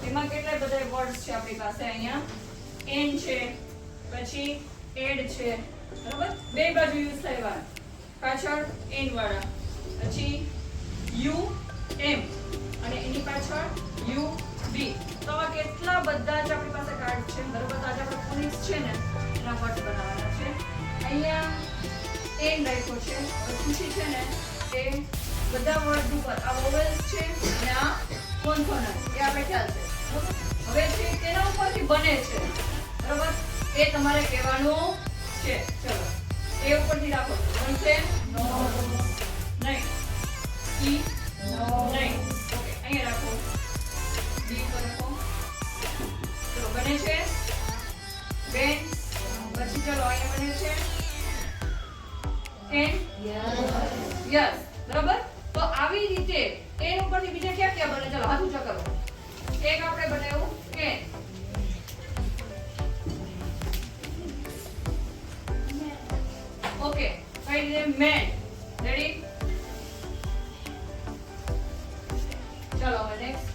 એમાં કેટલા બધા વર્ડ્સ છે આપણી પાસે અહીંયા એન છે પછી એડ છે બરાબર બે બાજુ યુઝ થયા પાછળ એન વાળા પછી યુ એમ અને એની પાછળ યુ બી તો આ કેટલા બધા જ આપણી પાસે કાર્ડ છે બરાબર તો આજે આપણે ફોનિક્સ છે ને એના વર્ડ બનાવવાના છે અહીંયા એન રાખ્યો છે હવે ખુશી છે ને એ બધા વર્ડ ઉપર આ વોવેલ્સ છે અને આ કોન્સોનન્ટ એ આપણે ખ્યાલ છે હવે છે તેના ઉપરથી બને છે બરાબર એ તમારે કહેવાનું છે ચલો એ ઉપરથી રાખો બનશે નો નહીં ઈ નો નહીં ઓકે અહીંયા રાખો બી પર રાખો ચલો બને છે બેન પછી ચલો અહીંયા બને છે એન યસ બરાબર તો આવી રીતે એન ઉપરથી બીજા ક્યાં ક્યાં બને ચલો હાથ ઊંચા કરો એક આપણે બનાવ્યું એન ઓકે કઈ રીતે મેન રેડી ચલો હવે નેક્સ્ટ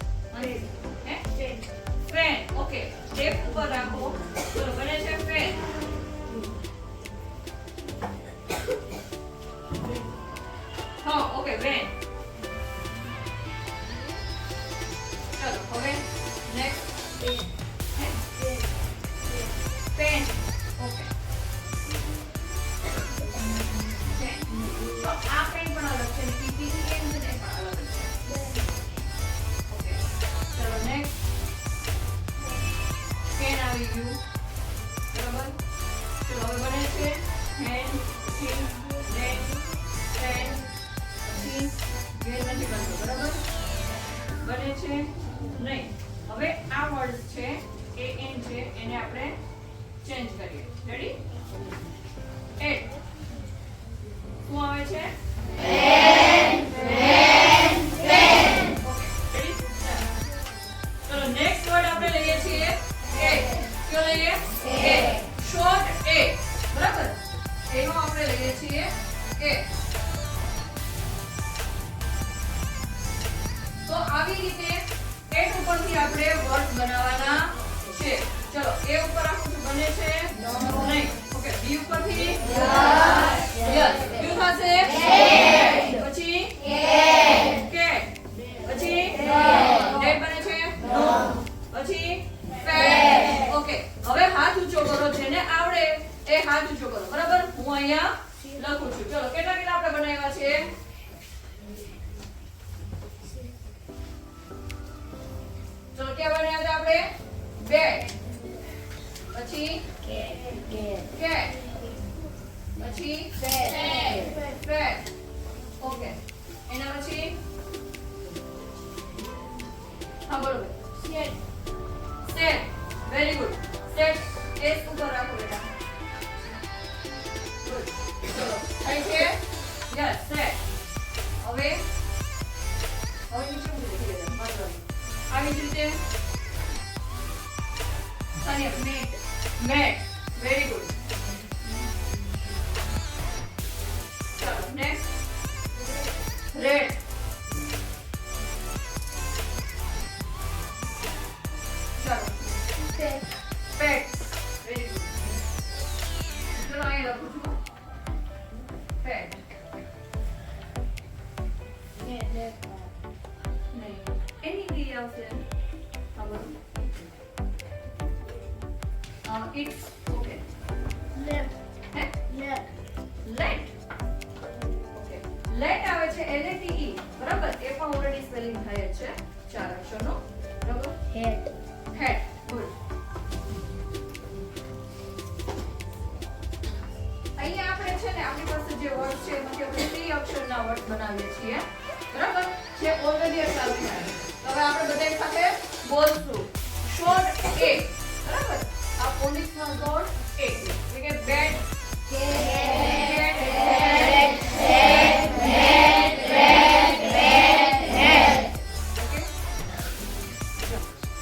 હે ફેન ઓકે એક ઉપર રાખો ચલો બને છે ફેન હા ઓકે વેન ચલો હવે નેક્સ્ટ પેન ઓકે તો આ પેન પણ અલગ છે પીપી ની એમ છે ને પણ અલગ છે ઓકે ચલો નેક્સ્ટ પેન આવી ગયું બરાબર ચલો હવે બને છે હેન્ડ ચીન નેક પેન ઘેર નથી બનતો બરાબર બને છે નહીં હવે આ વર્ડ છે એ એન છે એને આપણે ચેન્જ કરીએ રેડી એડ શું આવે છે pen pen pen okay ready ચલો નેક્સ્ટ વર્ડ આપણે લઈએ છીએ એ કયો લઈએ એ શોર્ટ એ બરાબર એનો આપણે લઈએ છીએ એ તો આવી રીતે એટ ઉપરથી આપણે વર્ડ બનાવવાના છે ચલો એ ઉપર આખું બને છે નો નહીં ઓકે બી ઉપરથી યસ યુ થશે પછી કે પછી ડેટ બને છે પછી પેટ ઓકે હવે હાથ ઊંચો કરો જેને આવડે એ હાથ ઊંચો કરો બરાબર હું અહીંયા લખું છું ચલો કેટલા કેટલા આપણે બનાવ્યા છે ચલો क्या बनाया था આપણે બેટ પછી કેટ પછી પેટ ઓકે એના પછી હા બરોબર set very good set S ઉપર રાખો બેટા ગુડ ચલો થઈ છે યસ સેટ હવે નીચે મૂકી દે બરાબર આવી જ રીતે Sania mat mat very good ચલો નેક્સ્ટ રેડ ચલો પેટ વેરી ગુડ ચલો અહીંયા લખું છું પેટ any else in our it's okay let okay let આવે છે LATE બરાબર એ પણ ઓલરેડી સ્પેલિંગ થાય છે ચાર અક્ષરનો બરાબર head good અહીંયા આપણે છે ને આપણી પાસે જે વર્ડ છે એમાંથી આપણે 3 અક્ષરના વર્ડ બનાવીએ છીએ બરાબર જે ઓલરેડી ચાલુ થાય હવે આપણે બધા સાથે બોલશું શોર્ટ એ બરાબર આ ફોનિક્સમાં શોર્ટ એ એટલે કે બેટ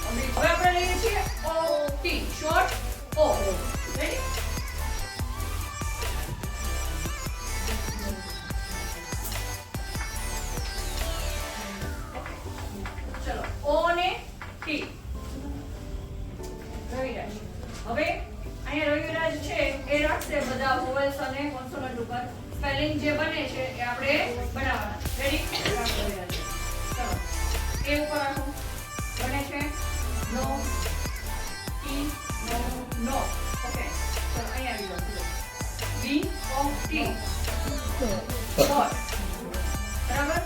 ઓકે હવે આપણે લઈએ છીએ ઓ ટી શોર્ટ ઓ રેડી ચલો ઓ ને ટી રવિરાજ. હવે અહીંયા રવિરાજ છે એ રાખશે બધા વોવેલ્સ અને કોન્સોનન્ટ ઉપર સ્પેલિંગ જે બને છે એ આપણે બનાવવાના. રેડી? રવિરાજ. ચલો એ ઉપર રાખો. બને છે નો ટી નો. ઓકે ચલો અહીંયા આવી જાઓ. B O T dot. બરાબર?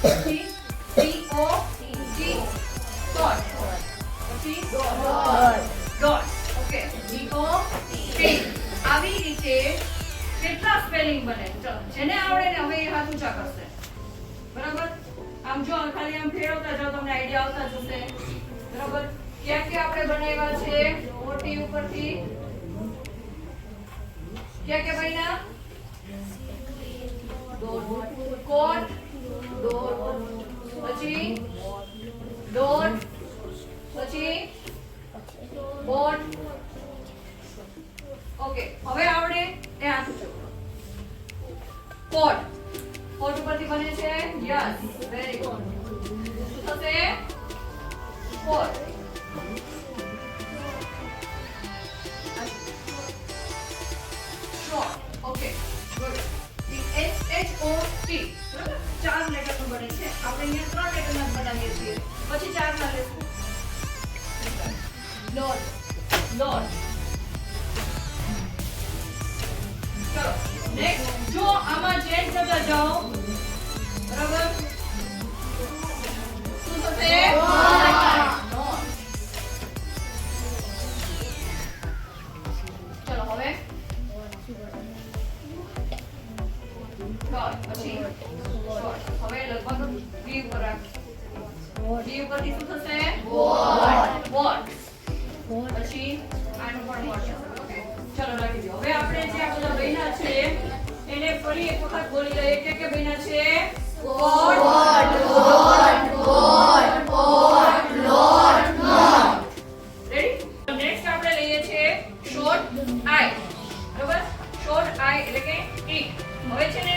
પછી ટી ઓ ટી ડોટ. પછી dot. Okay D O T. આવી રીતે કેટલા સ્પેલિંગ બને? ચલો જેને આવડે ને હવે એ હાથ ઊંચા કરશે. બરાબર? આમ જો ખાલી આમ ફેરવતા જાઓ તમને આઈડિયા આવતા જશે. બરાબર? ક્યાં ક્યાં આપણે બનાવ્યા છે ઓટી ઉપરથી? ક્યાં ક્યાં બન્યા? કોટ, ડોટ, પછી ડોટ, પછી બોટ. ઓકે હવે આવડે એ હાથ ઊંચો કરો. કોટ. કોટ ઉપરથી બને છે યસ વેરી ગુડ. શું થશે? Coat. Short. Okay good. H H O T. બરાબર? 4 લેટર નું બને છે. આપણે અહીંયા 3 લેટર ના બનાવીએ છીએ. પછી 4 ના લેશું. લોટ. લોટ. ચલો નેક્સ્ટ જો આમાં ચેન્જ કરતા જાઓ. બરાબર? શું થશે? નોટ. ચલો હવે ડોટ. પછી શોર્ટ. હવે લગભગ વી ઉપર રાખ. વી ઉપરથી શું થશે? વોટ. વોટ. પછી આનું પણ વોટ થશે. ઓકે ચલો રાખી દો. હવે આપણે જે આ બધા બન્યા છે એને ફરી એક વખત બોલી લઈએ કે બન્યા છે coat, dot, coat, coat, lot, not. Ready? Next આપણે લઈએ છે શોર્ટ આઈ. બરાબર? શોર્ટ આઈ એટલે કે ઈ. હવે છે ને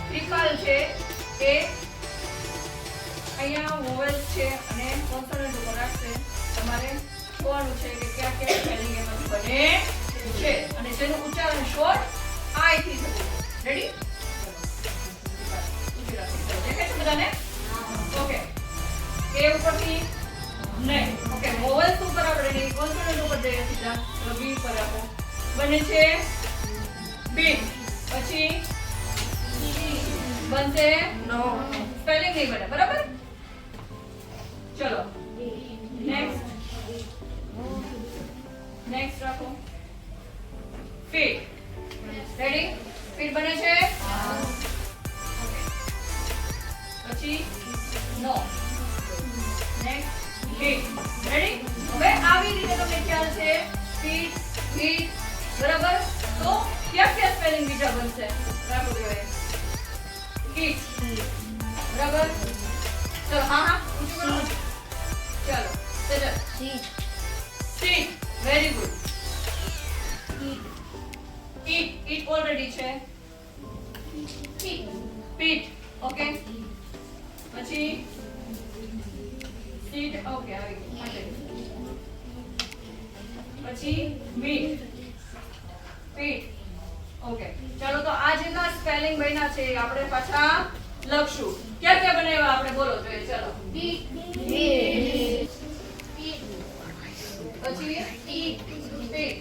ત્રિકાલ છે એ અહીંયા વોવેલ્સ છે અને કોન્સોનન્ટ ઉપર રાખશે. તમારે જોવાનું છે કે ક્યાં ક્યાં સ્પેલિંગ એમાંથી બને છે અને જેનું ઉચ્ચારણ શોર્ટ આઈ થી થશે. રેડી? દેખાય છે બધાને? ઓકે એ ઉપરથી નહીં. ઓકે વોવેલ્સ ઉપર આપણે નહીં કોન્સોનન્ટ ઉપર જઈએ સીધા. તો બી પર આપો. બને છે બી. પછી બનશે નો. સ્પેલિંગ નહીં બને. બરાબર? ચલો નેક્સ્ટ. નેક્સ્ટ રાખો ફીટ. રેડી? ફીટ બને છે પછી નો. Next fit. રેડી? હવે આવી રીતે તમને ખ્યાલ છે ફીટ ફીટ. બરાબર? તો ક્યાં ક્યાં સ્પેલિંગ બીજા બનશે? રાખો કહેવાય ફીટ. બરાબર? ચલો હા હા પૂછો. ચલો Sejal. Seat. Very good. Eat. Eat already છે. પીટ. ઓકે પછી સીટ. ઓકે આવી ગયું. પછી મીટ. પીટ. ઓકે ચલો તો આ જેટલા સ્પેલિંગ બન્યા છે આપણે પાછા લખશું. ક્યાં ક્યાં બનાવ્યા આપણે બોલો જોઈએ. ચલો પછી ઈ પીટ.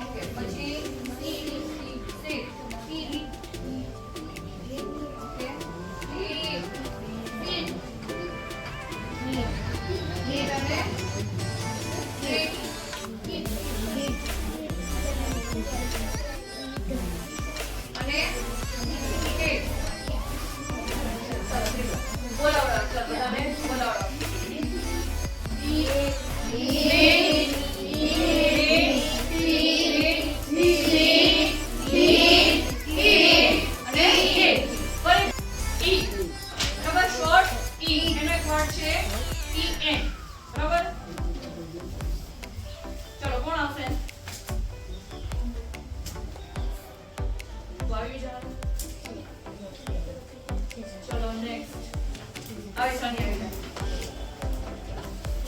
ઓકે પછી સીટ. ઓકે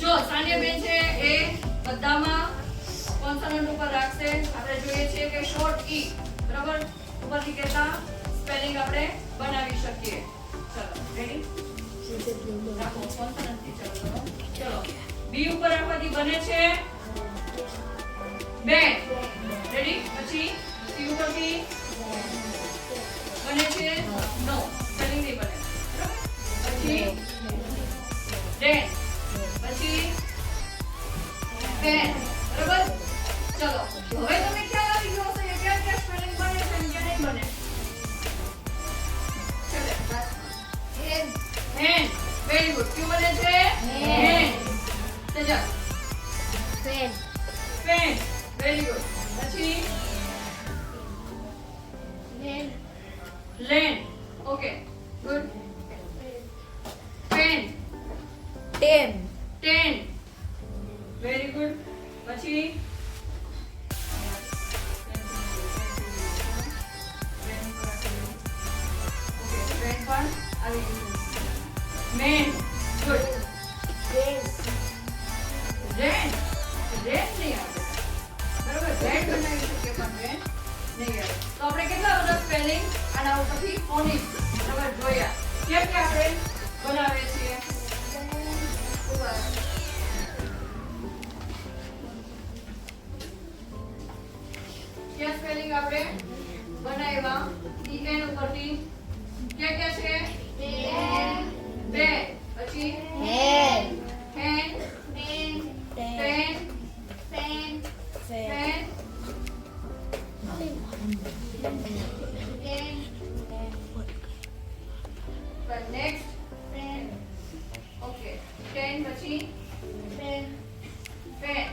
જો સાનિયાબેન છે એ એ બધામાં કોન્સોનન્ટ ઉપર રાખશે. આપણે જોઈએ છીએ કે શોર્ટ ઈ બરાબર ઉપરથી કહેતા સ્પેલિંગ આપણે બનાવી શકીએ. ચલો રેડી રાખો કોન્સોનન્ટ થી. ચલો બી ઉપર રાખવાથી બને છે બેન. રેડી. પછી સી ઉપરથી બને છે નો, સ્પેલિંગ નહીં બને બરાબર. પછી ડેન, પછી પેન બરાબર. ચલો હવે તમે ખ્યાલ આવી ગયો હશે કે ક્યાં ક્યાં સ્પેલિંગ બને છે અને ક્યાં નહીં બને. ચલો હેન, વેરી ગુડ. ક્યું બને છે hen. Teja pen pen, very good. પછી Len Len, okay good. Pen, ten ten, very good. પછી men, good. Wren wren, wren નહીં આવે બરાબર. રેન બનાવી શકીએ પણ રેન નહીં આવે. તો આપણે કેટલા બધા સ્પેલિંગ આના ઉપરથી ફોનિક્સ બરાબર જોયા. કેમ કે આપણે બનાવીએ છીએ ક્યાં સ્પેલિંગ આપણે બનાવ્યા ઈ એન ઉપરથી ક્યાં ક્યાં છે બે. પછી hen hen, pen pen, pen pen, but next pen okay 10 પછી પેન પેન.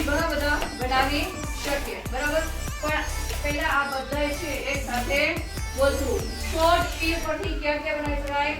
ઘણા બધા બનાવી શકીએ બરાબર. પણ પહેલા આ બધા છે એક સાથે બોલશું. શોર્ટ ઈ પરથી ક્યાં ક્યાં બનાવી શકાય